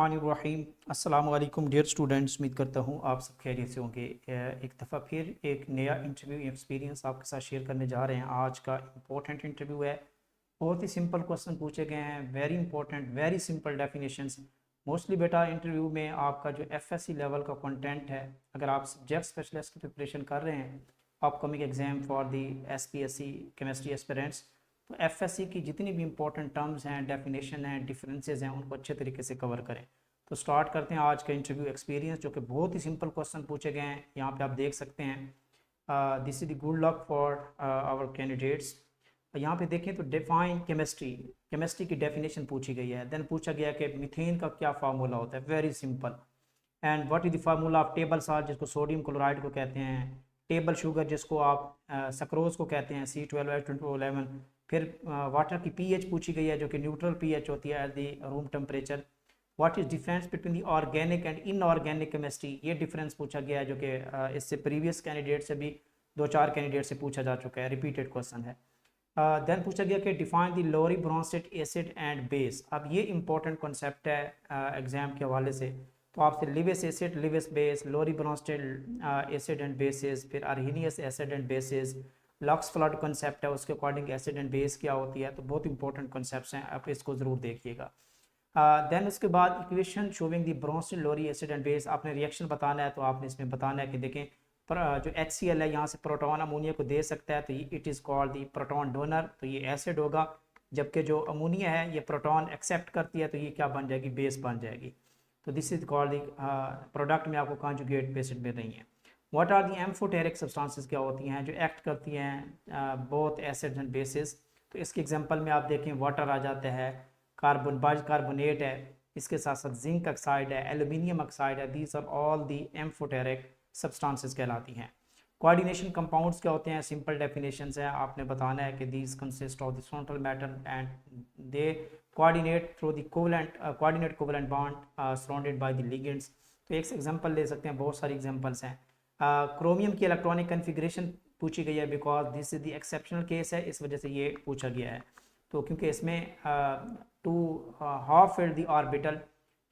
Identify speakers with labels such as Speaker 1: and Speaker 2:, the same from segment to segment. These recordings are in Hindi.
Speaker 1: रहीम अस्सलाम वालेकुम डियर स्टूडेंट्स, उम्मीद करता हूँ आप सब खैरियत से होंगे। एक दफ़ा फिर एक नया इंटरव्यू एक्सपीरियंस आपके साथ शेयर करने जा रहे हैं। आज का इम्पोर्टेंट इंटरव्यू है। बहुत ही सिंपल क्वेश्चन पूछे गए हैं, very important, very simple definitions. Mostly बेटा इंटरव्यू में आपका जो एफएससी लेवल का कंटेंट है, अगर आप सब्जेक्ट स्पेशलिस्ट की प्रिपरेशन कर रहे हैं upcoming exam for the SPSC chemistry aspirants, तो एफएससी की जितनी भी इंपॉर्टेंट टर्म्स हैं, डेफिनेशन हैं, डिफरेंसेस हैं, उनको अच्छे तरीके से कवर करें। तो स्टार्ट करते हैं आज का इंटरव्यू एक्सपीरियंस, जो कि बहुत ही सिंपल क्वेश्चन पूछे गए हैं। यहाँ पे आप देख सकते हैं, this is the good luck for our candidates. यहाँ पे देखें तो डिफाइन केमिस्ट्री, केमिस्ट्री की डेफिनेशन पूछी गई है। देन पूछा गया कि मीथेन का क्या फार्मूला होता है, very simple. And what is the formula of table salt, जिसको सोडियम क्लोराइड को कहते हैं। टेबल शुगर, जिसको आप सक्रोज को कहते हैं, C12H12O11। फिर वाटर की पीएच पूछी गई है, जो कि न्यूट्रल पीएच होती है at the room temperature. What is difference between the organic and inorganic chemistry, ये डिफरेंस पूछा गया है, जो कि इससे प्रीवियस कैंडिडेट से भी दो चार कैंडिडेट से पूछा जा चुका है, रिपीटेड क्वेश्चन है। देन पूछा गया कि define the Lowry Bronsted acid and base. अब ये इंपॉर्टेंट कॉन्सेप्ट है एग्जाम के हवाले से। तो आपसे Lewis acid, Lewis base, Lowry Bronsted acid and bases, फिर Arrhenius acid and bases, Lux Flood concept है, उसके अकॉर्डिंग एसिड एंड बेस क्या होती है। तो बहुत इंपॉर्टेंट कॉन्सेप्ट्स हैं, आप इसको ज़रूर देखिएगा। देन उसके बाद equation showing the Bronsted Lowry acid and base, आपने रिएक्शन बताना है। तो आपने इसमें बताना है कि देखें जो HCl है, यहाँ से प्रोटॉन अमोनिया को दे सकता है, तो ये it is called the proton donor, तो ये एसिड होगा। जबकि जो अमोनिया है ये प्रोटॉन एक्सेप्ट करती है, तो ये क्या बन जाएगी, बेस बन जाएगी। तो this is called the product में आपको कॉन्जुगेट बेसिड मिल रही है। What are the amphoteric substances, क्या होती हैं जो एक्ट करती हैं बोथ एसिड एंड बेसिस। तो इसके एग्जांपल में आप देखें वाटर आ जाता है, कार्बन बाइकार्बोनेट है, इसके साथ साथ जिंक ऑक्साइड है, एल्यूमिनियम ऑक्साइड है। These are all the amphoteric substances कहलाती हैं। कोऑर्डिनेशन कंपाउंड्स क्या होते हैं, सिंपल डेफिनेशंस है, आपने बताना है कि these consist of the central matter and they coordinate through the covalent bond surrounded by the ligands. तो एक एग्जांपल ले सकते हैं, बहुत सारी एग्जांपल्स हैं। क्रोमियम की इलेक्ट्रॉनिक कन्फिग्रेशन पूछी गई है, because this is the exceptional case है, इस वजह से ये पूछा गया है। तो क्योंकि इसमें to half filled the orbital,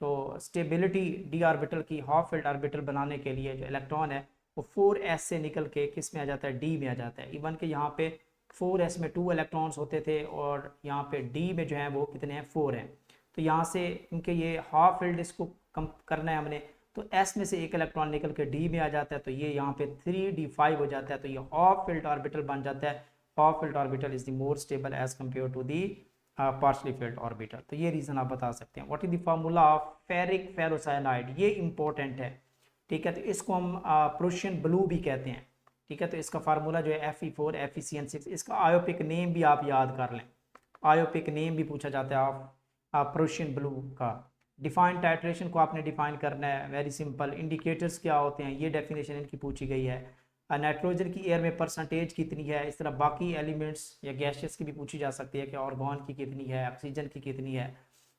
Speaker 1: तो स्टेबिलिटी डी ऑर्बिटल की हाफ फिल्ड ऑर्बिटल बनाने के लिए जो इलेक्ट्रॉन है वो 4s से निकल के किस में आ जाता है, डी में आ जाता है। इवन कि यहाँ पे 4s में 2 इलेक्ट्रॉन्स होते थे, और यहाँ पे डी में जो है वो कितने हैं, 4 हैं। तो यहाँ से क्योंकि ये हाफ फिल्ड इसको कम करना है हमने, तो s में से एक इलेक्ट्रॉन निकल के d में आ जाता है, तो ये यहाँ पे 3d5 हो जाता है, तो ये हाफ फिल्ड ऑर्बिटल बन जाता है। Half filled orbital is the more stable as compare to the partially filled orbital. तो ये रीज़न आप बता सकते हैं। What is the formula of ferric ferrocyanide, ये इंपॉर्टेंट है, ठीक है। तो इसको हम प्रूशियन ब्लू भी कहते हैं, ठीक है। तो इसका फार्मूला जो है Fe4 FeCN6, इसका आयोपिक नेम भी आप याद कर लें, आयोपिक नेम भी पूछा जाता है आप प्रूशियन ब्लू का। डिफाइन टाइट्रेशन को आपने डिफाइन करना है, वेरी सिंपल। इंडिकेटर्स क्या होते हैं, ये डेफिनेशन इनकी पूछी गई है। नाइट्रोजन की एयर में परसेंटेज कितनी है, इस तरह बाकी एलिमेंट्स या गैसेस की भी पूछी जा सकती है कि आर्गन की कितनी है, ऑक्सीजन की कितनी है,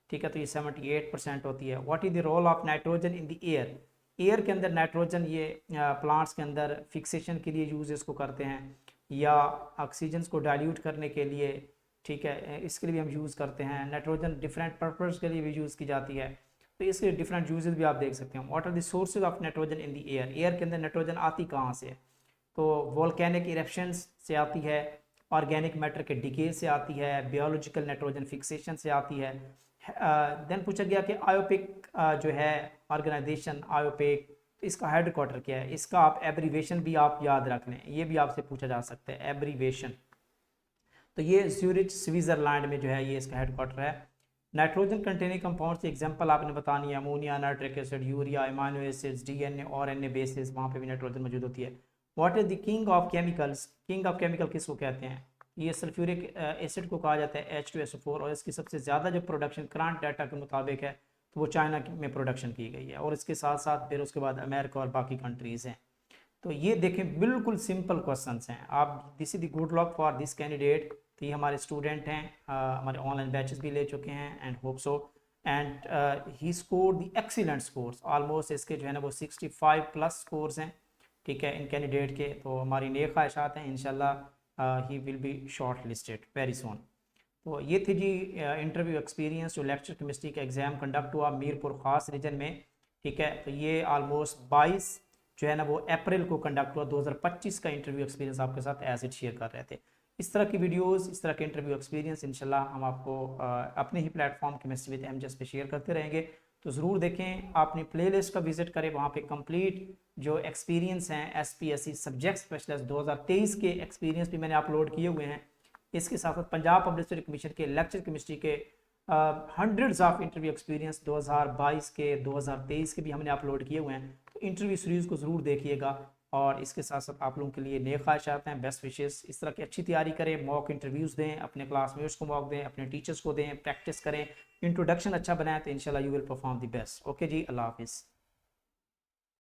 Speaker 1: ठीक है। तो ये 78% होती है। What is the role of nitrogen in the air, air के अंदर नाइट्रोजन ये प्लांट्स के अंदर फिक्सेशन के लिए यूज़ इसको करते हैं, या ऑक्सीजन को डाइल्यूट करने के लिए, ठीक है, इसके लिए भी हम यूज़ करते हैं। नाइट्रोजन डिफरेंट पर्पज़ के लिए भी यूज़ की जाती है, तो इसके डिफरेंट यूजेस भी आप देख सकते हैं। What are the sources of nitrogen in the air, air के अंदर नाइट्रोजन आती कहाँ से है, तो वोल्केनिक इरेप्शंस से आती है, ऑर्गेनिक मैटर के डिके से आती है, बायोलॉजिकल नाइट्रोजन फिक्सेशन से आती है। देन पूछा गया कि आयोपिक जो है ऑर्गेनाइजेशन आयोपिक, इसका हेडक्वार्टर क्या है, इसका आप एब्रीवेशन भी आप याद रख लें, ये भी आपसे पूछा जा सकता है, एब्रीवेशन। तो ये ज्यूरिच स्विट्जरलैंड में जो है ये इसका हेडक्वार्टर है। नाइट्रोजन कंटेनिंग कंपाउंड्स की एग्जांपल आपने बतानी है, ammonia, nitric acid, urea, amino acids, DNA और एनए बेसिस, वहाँ पे भी नाइट्रोजन मौजूद होती है। What is the king of chemicals, king of chemical किसको कहते हैं, ये सल्फ्यूरिक एसिड को कहा जाता है H2SO4, और इसकी सबसे ज़्यादा जो प्रोडक्शन करंट डाटा के मुताबिक है तो वो चाइना में प्रोडक्शन की गई है, और इसके साथ साथ फिर उसके बाद अमेरिका और बाकी कंट्रीज़ हैं। तो ये देखें बिल्कुल सिंपल क्वेश्चंस हैं आप, this is the good luck for this candidate. तो ये हमारे स्टूडेंट हैं, हमारे ऑनलाइन बैचेस भी ले चुके हैं, and hope so, and he score the excellent scores, almost इसके जो है ना वो 65+ स्कोर्स हैं, ठीक है, इन कैंडिडेट के। तो हमारी नेक ख्वाहिशात हैं, इंशाल्लाह he will be short listed very soon. तो ये थी जी इंटरव्यू एक्सपीरियंस जो लेक्चर केमिस्ट्री का एग्ज़ाम कंडक्ट हुआ मीरपुर ख़ास रीजन में। ठीक है, तो ये ऑलमोस्ट 22 जो है ना वो अप्रैल को कंडक्ट हुआ। 2025 का इंटरव्यू एक्सपीरियंस आपके साथ एज इट शेयर कर रहे थे। इस तरह की वीडियोस, इस तरह के इंटरव्यू एक्सपीरियंस इंशाल्लाह हम आपको अपने ही प्लेटफॉर्म केमिस्ट्री विद एमजेस पे शेयर करते रहेंगे। तो ज़रूर देखें, आपने प्लेलिस्ट का विजिट करें, वहाँ पे कंप्लीट जो एक्सपीरियंस हैं SPSC सब्जेक्ट स्पेशलिस्ट 2023 के एक्सपीरियंस भी मैंने अपलोड किए हुए हैं। इसके साथ साथ पंजाब पब्लिक स्टडी कमीशन के लेक्चर केमिस्ट्री के हंड्रेड्स ऑफ इंटरव्यू एक्सपीरियंस 2022 के 2023 के भी हमने अपलोड किए हुए हैं। तो इंटरव्यू सीरीज़ को ज़रूर देखिएगा। और इसके साथ साथ आप लोगों के लिए नेक ख्वाहिशात हैं, बेस्ट विशेस। इस तरह की अच्छी तैयारी करें, मॉक इंटरव्यूज़ दें, अपने क्लासमेट्स को मॉक दें, अपने टीचर्स को दें, प्रैक्टिस करें, इंट्रोडक्शन अच्छा बनाएं, तो इंशाल्लाह you will perform the best. Okay जी, अल्लाह हाफिज़।